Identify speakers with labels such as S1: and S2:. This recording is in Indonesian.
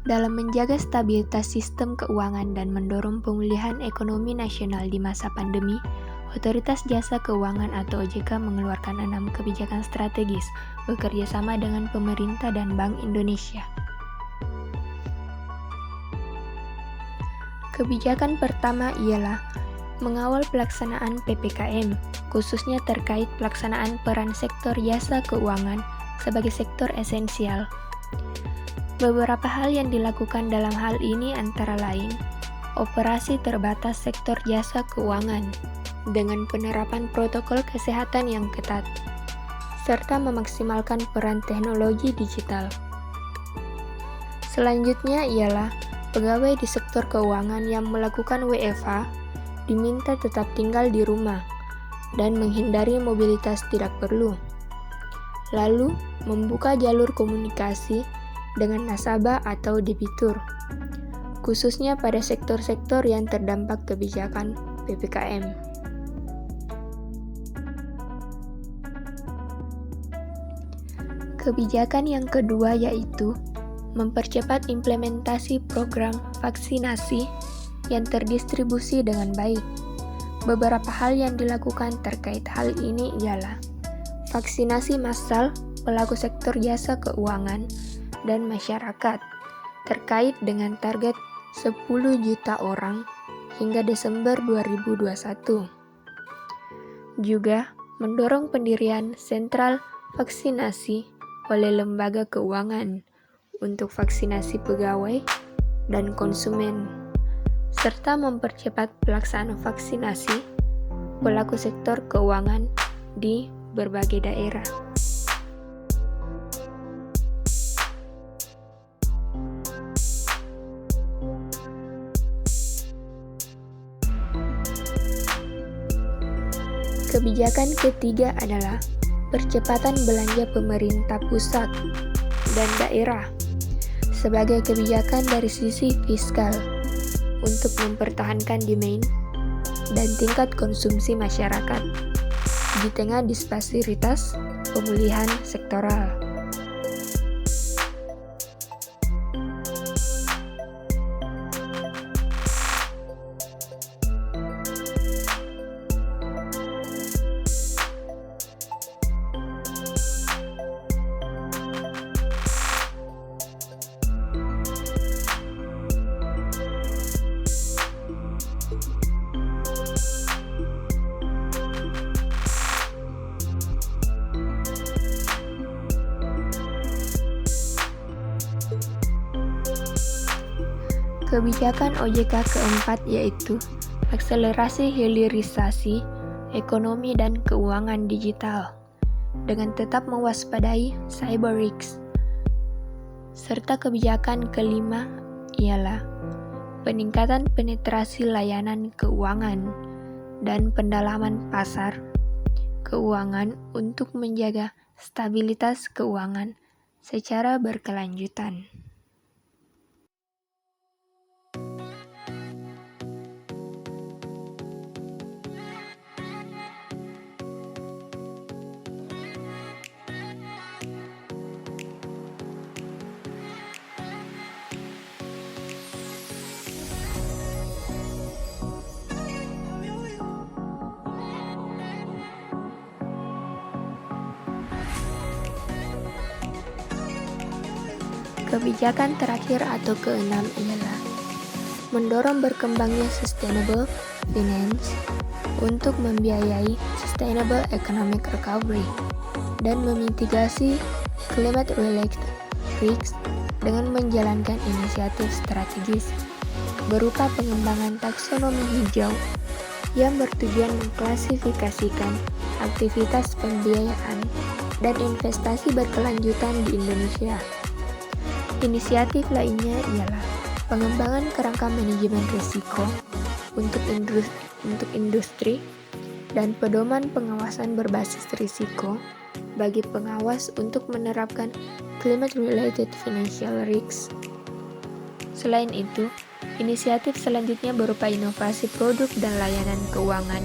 S1: Dalam menjaga stabilitas sistem keuangan dan mendorong pemulihan ekonomi nasional di masa pandemi, Otoritas Jasa Keuangan atau OJK mengeluarkan 6 kebijakan strategis bekerja sama dengan pemerintah dan Bank Indonesia. Kebijakan pertama ialah mengawal pelaksanaan PPKM, khususnya terkait pelaksanaan peran sektor jasa keuangan sebagai sektor esensial. Beberapa hal yang dilakukan dalam hal ini antara lain, operasi terbatas sektor jasa keuangan dengan penerapan protokol kesehatan yang ketat, serta memaksimalkan peran teknologi digital. Selanjutnya ialah pegawai di sektor keuangan yang melakukan WFH diminta tetap tinggal di rumah dan menghindari mobilitas tidak perlu. Lalu, membuka jalur komunikasi dengan nasabah atau debitur, khususnya pada sektor-sektor yang terdampak kebijakan PPKM. Kebijakan yang kedua yaitu mempercepat implementasi program vaksinasi yang terdistribusi dengan baik. Beberapa hal yang dilakukan terkait hal ini ialah vaksinasi massal pelaku sektor jasa keuangan dan masyarakat terkait dengan target 10 juta orang hingga Desember 2021. Juga mendorong pendirian sentral vaksinasi oleh lembaga keuangan untuk vaksinasi pegawai dan konsumen, serta mempercepat pelaksanaan vaksinasi pelaku sektor keuangan di berbagai daerah. Kebijakan ketiga adalah percepatan belanja pemerintah pusat dan daerah sebagai kebijakan dari sisi fiskal untuk mempertahankan demand dan tingkat konsumsi masyarakat di tengah disparitas pemulihan sektoral. Kebijakan OJK keempat yaitu akselerasi hilirisasi ekonomi dan keuangan digital dengan tetap mewaspadai cyber risks. Serta kebijakan kelima ialah peningkatan penetrasi layanan keuangan dan pendalaman pasar keuangan untuk menjaga stabilitas keuangan secara berkelanjutan. Kebijakan terakhir atau keenam ialah mendorong berkembangnya sustainable finance untuk membiayai sustainable economic recovery dan memitigasi climate-related risks dengan menjalankan inisiatif strategis berupa pengembangan taksonomi hijau yang bertujuan mengklasifikasikan aktivitas pembiayaan dan investasi berkelanjutan di Indonesia. Inisiatif lainnya ialah pengembangan kerangka manajemen risiko untuk industri dan pedoman pengawasan berbasis risiko bagi pengawas untuk menerapkan climate-related financial risks. Selain itu, inisiatif selanjutnya berupa inovasi produk dan layanan keuangan